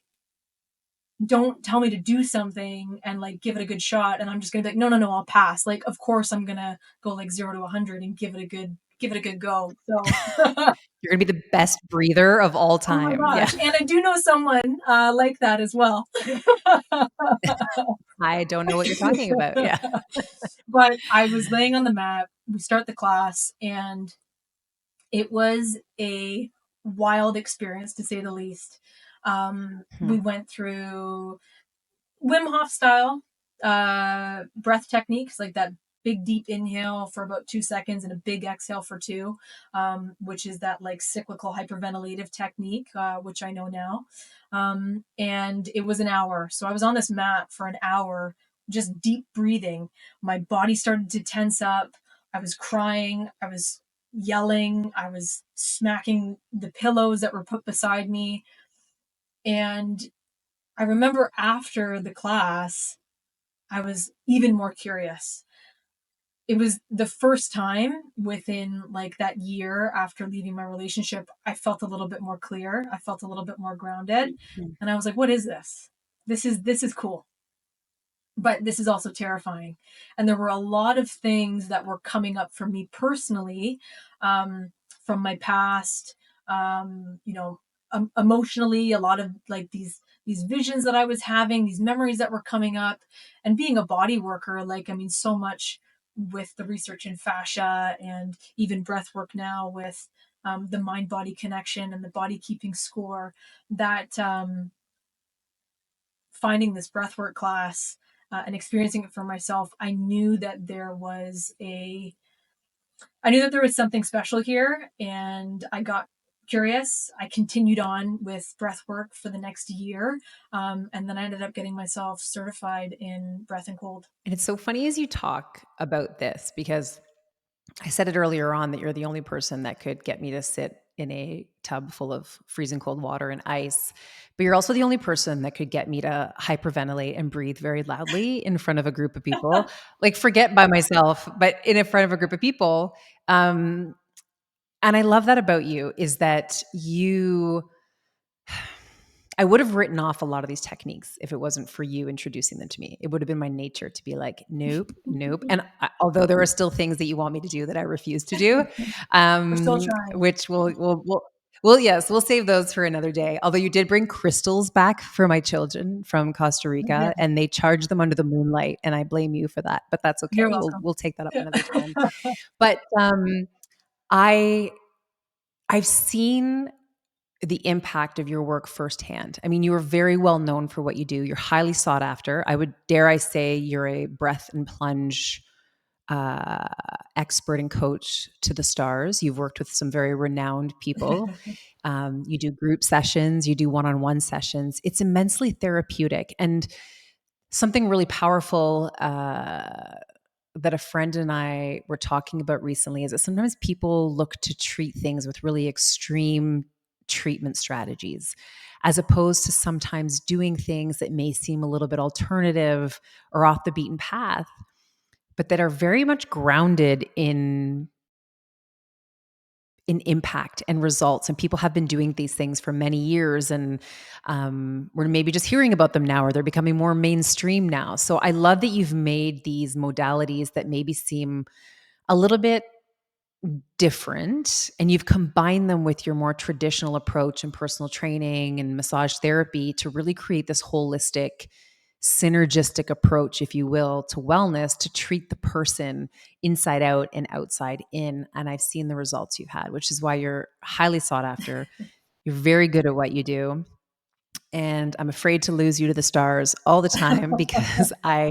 don't tell me to do something and like give it a good shot. And I'm just gonna be like, no, no, no, I'll pass. Like, of course I'm gonna go like 0 to 100 and give it a good go. So You're gonna be the best breather of all oh my time. Yeah. gosh. And I do know someone like that as well. I don't know what you're talking about. Yeah. But I was laying on the mat. We start the class, and it was a wild experience to say the least. Hmm. We went through Wim Hof style breath techniques, like that big deep inhale for about 2 seconds and a big exhale for two, which is that like cyclical hyperventilative technique, which I know now. And it was an hour. So I was on this mat for an hour, just deep breathing. My body started to tense up. I was crying. I was yelling. I was smacking the pillows that were put beside me. And I remember after the class, I was even more curious. It was the first time within like that year after leaving my relationship, I felt a little bit more clear. I felt a little bit more grounded. Hmm. And I was like, what is this? This is cool. But this is also terrifying. And there were a lot of things that were coming up for me personally, um, from my past, you know, emotionally, a lot of like these visions that I was having, these memories that were coming up, and being a body worker, like I mean, so much with the research in fascia and even breath work now with the mind body connection and the body keeping score that finding this breathwork class and experiencing it for myself, I knew that there was something special here, and I got curious. I continued on with breathwork for the next year, and then I ended up getting myself certified in breath and cold. And it's so funny as you talk about this because I said it earlier on that you're the only person that could get me to sit in a tub full of freezing cold water and ice. But you're also the only person that could get me to hyperventilate and breathe very loudly in front of a group of people. Like, forget by myself, but in front of a group of people. Um, and I love that about you is that I would have written off a lot of these techniques if it wasn't for you introducing them to me. It would have been my nature to be like, nope, nope. And although there are still things that you want me to do that I refuse to do, We're still trying. which we'll yes, we'll save those for another day. Although you did bring crystals back for my children from Costa I did. Rica, and they charged them under the moonlight, and I blame you for that. But that's You're okay. We'll welcome. we'll take that up another time. But I I've seen the impact of your work firsthand. I mean, you are very well known for what you do. You're highly sought after. I would dare I say you're a breath and plunge uh, expert and coach to the stars. You've worked with some very renowned people. You do group sessions, you do one-on-one sessions. It's immensely therapeutic and something really powerful that a friend and I were talking about recently is that sometimes people look to treat things with really extreme treatment strategies, as opposed to sometimes doing things that may seem a little bit alternative or off the beaten path, but that are very much grounded in impact and results. And people have been doing these things for many years, and we're maybe just hearing about them now, or they're becoming more mainstream now. So I love that you've made these modalities that maybe seem a little bit different and you've combined them with your more traditional approach and personal training and massage therapy to really create this holistic synergistic approach, if you will, to wellness to treat the person inside out and outside in. And I've seen the results you've had, which is why you're highly sought after. You're very good at what you do. And I'm afraid to lose you to the stars all the time because I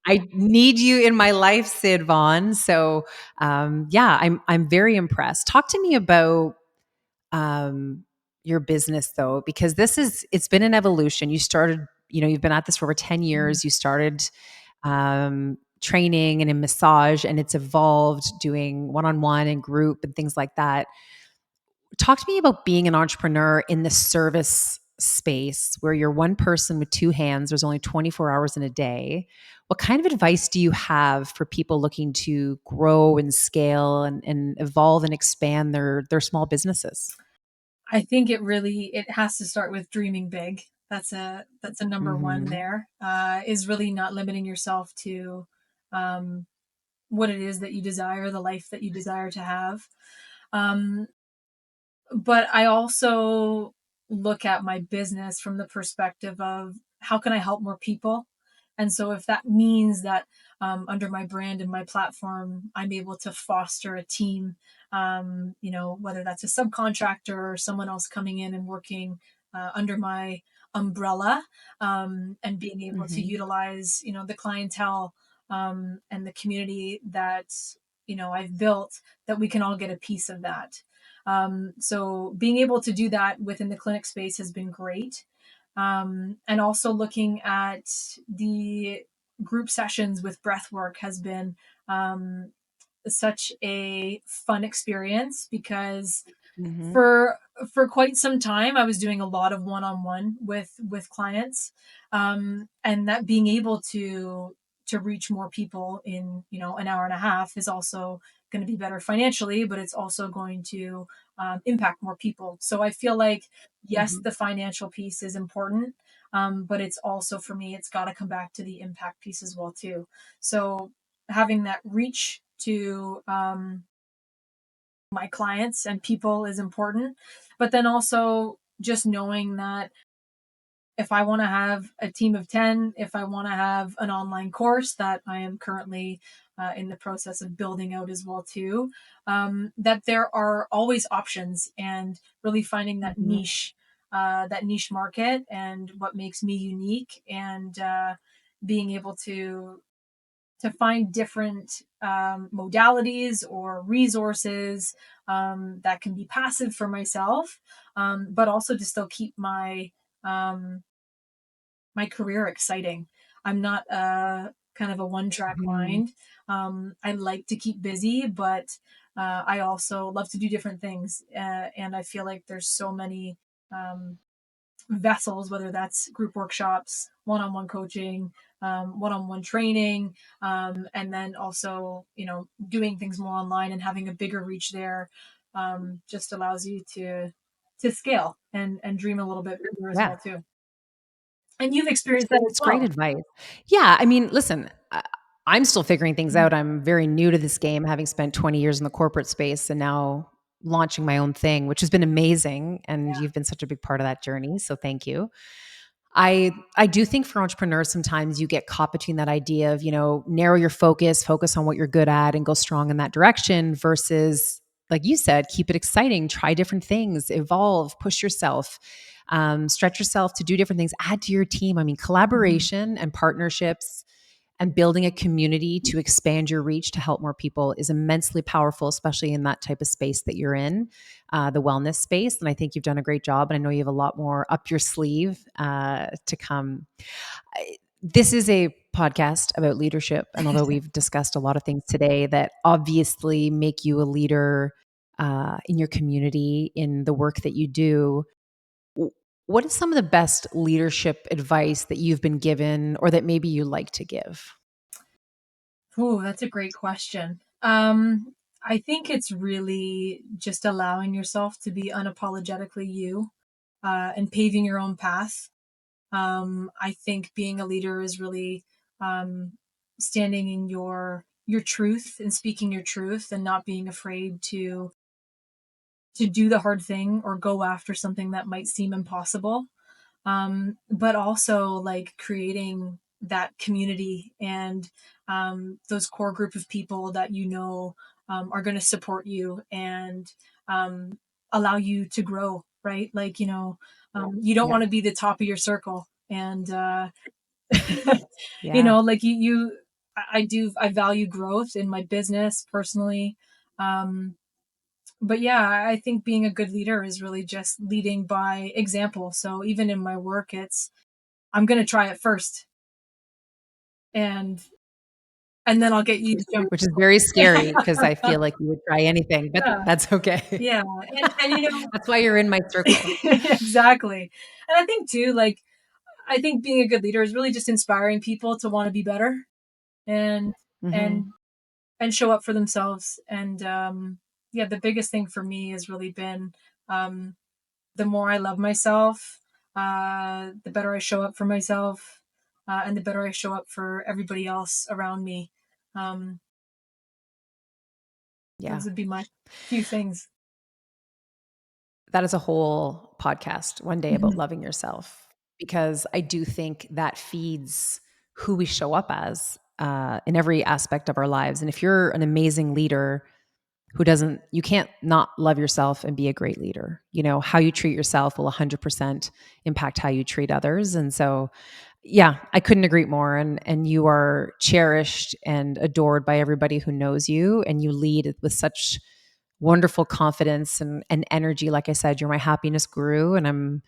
need you in my life, Sid Vaughn. So yeah, I'm very impressed. Talk to me about your business though, because it's been an evolution. You started, you've been at this for over 10 Mhm. years. You started training and in massage, and it's evolved doing one-on-one and group and things like that. Talk to me about being an entrepreneur in the service space where you're one person with two hands, there's only 24 hours in a day. What kind of advice do you have for people looking to grow and scale and evolve and expand their small businesses? I think it has to start with dreaming big. That's a number one Mm-hmm. there, is really not limiting yourself to um, what it is that you desire, the life that you desire to have. Um, but I also look at my business from the perspective of how can I help more people? And so if that means that under my brand and my platform, I'm able to foster a team, whether that's a subcontractor or someone else coming in and working under my umbrella, and being able to Mm-hmm. utilize, the clientele and the community that, I've built, that we can all get a piece of that. So being able to do that within the clinic space has been great. And also looking at the group sessions with breathwork has been um, such a fun experience because Mm-hmm. for for quite some time I was doing a lot of one-on-one with clients, and that being able to reach more people in an hour and a half is also going to be better financially, but it's also going to impact more people. So I feel like yes, Mm-hmm. the financial piece is important, but it's also, for me, it's got to come back to the impact piece as well too. So having that reach to my clients and people is important. But then also just knowing that if I want to have a team of 10, if I want to have an online course that I am currently in the process of building out as well too, that there are always options, and really finding Mm-hmm. that niche market and what makes me unique, and being able to find different modalities or resources that can be passive for myself, but also to still keep um, my career exciting. I'm not a kind of a one track Mm-hmm. mind. I like to keep busy, but I also love to do different things. And I feel like there's so many um, vessels, whether that's group workshops, one-on-one coaching, one-on-one training, and then also, doing things more online and having a bigger reach there, just allows you to scale and dream a little bit bigger as Yeah. well too. And you've experienced that as It's great well. advice. Yeah, I mean, listen, I'm still figuring things Mhm. out. I'm very new to this game, having spent 20 years in the corporate space and now launching my own thing, which has been amazing. And you've been such a big part of that journey. So thank you. I do think for entrepreneurs sometimes you get caught between that idea of, narrow your focus, focus on what you're good at and go strong in that direction versus, like you said, keep it exciting, try different things, evolve, push yourself, stretch yourself to do different things, add to your team. I mean, Mhm. collaboration and partnerships and building a community to expand your reach to help more people is immensely powerful, especially in that type of space that you're in, the wellness space. And I think you've done a great job. And I know you have a lot more up your sleeve to come. This is a podcast about leadership. And although we've discussed a lot of things today that obviously make you a leader in your community, in the work that you do, what is some of the best leadership advice that you've been given or that maybe you like to give? Ooh, that's a great question. I think it's really just allowing yourself to be unapologetically you, and paving your own path. I think being a leader is really um, standing in your truth and speaking your truth, and not being afraid to do the hard thing or go after something that might seem impossible. But also like creating that community and those core group of people that are going to support you and um, allow you to grow, right? Like, you don't Yeah. want to be the top of your circle, and Yeah. like I value growth in my business personally. um, but yeah, I think being a good leader is really just leading by example. So even in my work, I'm going to try it first. And and then I'll get you to jump. Which is very scary because I feel like you would try anything, but Yeah, that's okay. yeah, and That's why you're in my circle. exactly. And I think too, like, I think being a good leader is really just inspiring people to want to be better and Mhm. and and show up for themselves. And yeah, the biggest thing for me has really been, um, the more I love myself, the better I show up for myself, and the better I show up for everybody else around me. Um, Yeah. those would be my few things. That is a whole podcast one day about Mhm. loving yourself, because I do think that feeds who we show up as in every aspect of our lives. And if you're an amazing leader who doesn't, you can't not love yourself and be a great leader. You know, how you treat yourself will 100% impact how you treat others. And so, yeah, I couldn't agree more. And you are cherished and adored by everybody who knows you, and you lead with such wonderful confidence and energy. Like I said, you're my happiness guru. And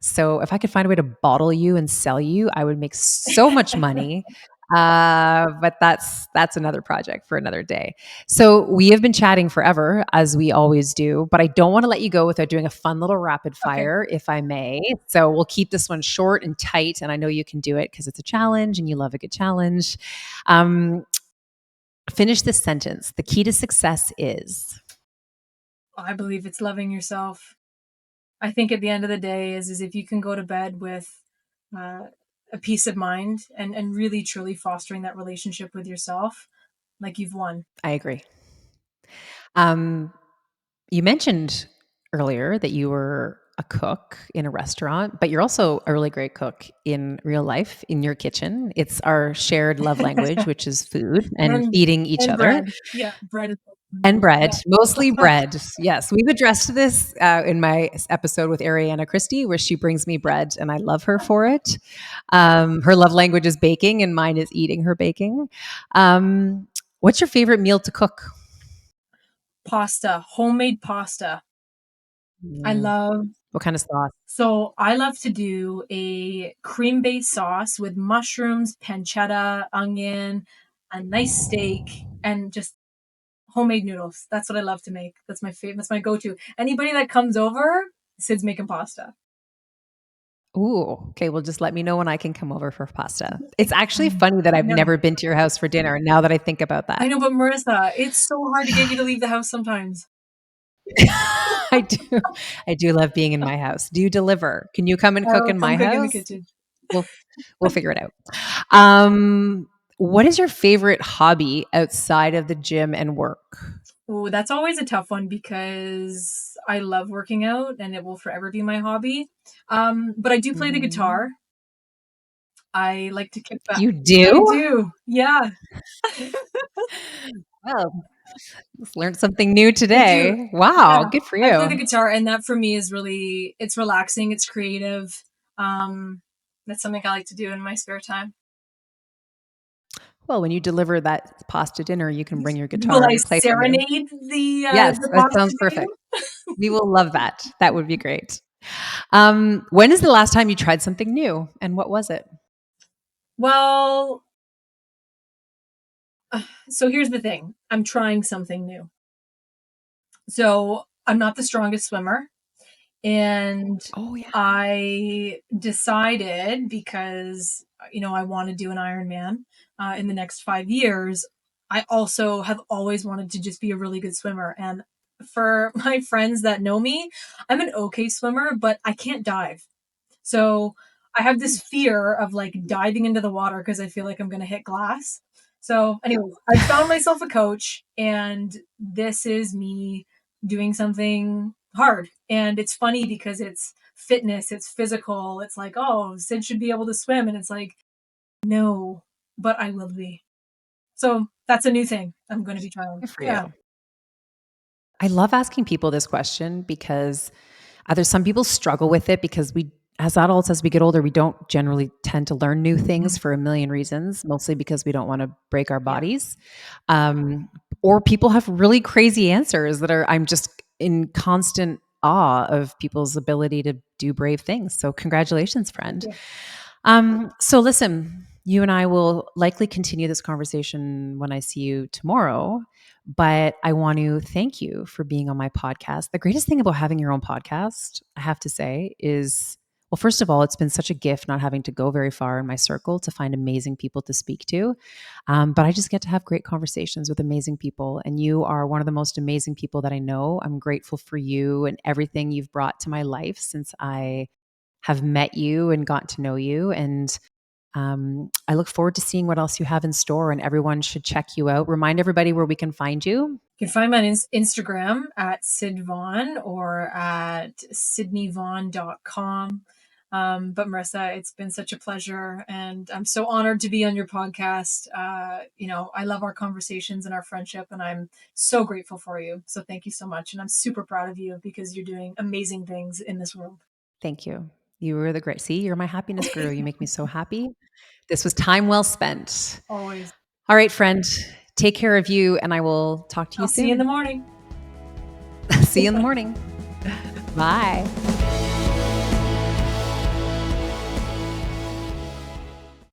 so if I could find a way to bottle you and sell you, I would make so much money. But that's another project for another day. So we have been chatting forever, as we always do, but I don't want to let you go without doing a fun little rapid Okay. fire, if I may. So we'll keep this one short and tight, and I know you can do it because it's a challenge and you love a good challenge. Um, Finish this sentence. The key to success is. I believe it's loving yourself. I think at the end of the day is if you can go to bed with, uh, a peace of mind and really truly fostering that relationship with yourself, like, you've won. I agree. Um, You mentioned earlier that you were a cook in a restaurant, but you're also a really great cook in real life in your kitchen. It's our shared love language, which is food and and feeding each and other bread. Yeah, bread is and bread, yeah. mostly bread. Yes, we've addressed this in my episode with Ariana Christie, where she brings me bread and I love her for it. Her love language is baking and mine is eating her baking. What's your favorite meal to cook? Pasta, homemade pasta. I Mm, love what kind of sauce? So I love to do a cream-based sauce with mushrooms, pancetta, onion, a nice steak, and just homemade noodles. That's what I love to make. That's my favorite. That's my go-to. Anybody that comes over, Sid's making pasta. Ooh, okay, well, just let me know when I can come over for pasta. It's actually funny that I've Yeah. never been to your house for dinner, now that I think about I that. know, but Marissa, it's so hard to get you to leave the house sometimes. I do I do love being in my house. Do you deliver? Can you come and cook Oh, in come my cook in the house? kitchen. We'll we'll figure it out. What is your favorite hobby outside of the gym and work? Oh, that's always a tough one because I love working out and it will forever be my hobby. But I do play the Mhm. guitar. I like to kick back. You I do? do. Yeah. Well, just learned something new I do. today. Yeah. Wow, good for I play you. the guitar and that for me is really it's relaxing, it's creative. Um, that's something I like to do in my spare time. Well, when you deliver that pasta dinner, you can bring your Will guitar I and play for me. serenade Yes, the that pasta sounds to perfect. you? We will love that. That would be great. When is the last time you tried something new, and what was it? Well, so here's the thing. I'm trying something new. So I'm not the strongest swimmer. And Oh, yeah. I decided because, I want to do an Ironman in the next 5 years. I also have always wanted to just be a really good swimmer. And for my friends that know me, I'm an okay swimmer, but I can't dive. So I have this fear of like diving into the water because I feel like I'm going to hit glass. So, anyway, I found myself a coach, and this is me doing something hard. And it's funny because it's fitness, it's physical. It's like, oh, Sid should be able to swim. And it's like, no, but I will be. So that's a new thing I'm going to be trying. Good for Yeah. you. I love asking people this question because either some people struggle with it because we, as adults, as we get older, we don't generally tend to learn new things Mhm. for a million reasons, mostly because we don't want to break our Yeah. bodies. Um, or people have really crazy answers that are, I'm just in constant awe of people's ability to do brave things. So, congratulations, Thank friend. you. So listen, you and I will likely continue this conversation when I see you tomorrow. But I want to thank you for being on my podcast. The greatest thing about having your own podcast, I have to say, is well, first of all, it's been such a gift not having to go very far in my circle to find amazing people to speak to. But I just get to have great conversations with amazing people. And you are one of the most amazing people that I know. I'm grateful for you and everything you've brought to my life since I have met you and got to know you. And I look forward to seeing what else you have in store, and everyone should check you out. Remind everybody where we can find you. You can find me on Instagram at Sid Vaughan or at sydneyvaughan.com. But Marissa, it's been such a pleasure, and I'm so honored to be on your podcast. I love our conversations and our friendship, and I'm so grateful for you. So thank you so much. And I'm super proud of you because you're doing amazing things in this world. Thank you. You were the great. See, you're my happiness guru. You make me so happy. This was time well spent. Always. All right, friend, take care of you, and I will talk to you I'll soon. see you in the morning. See you in the morning. Bye.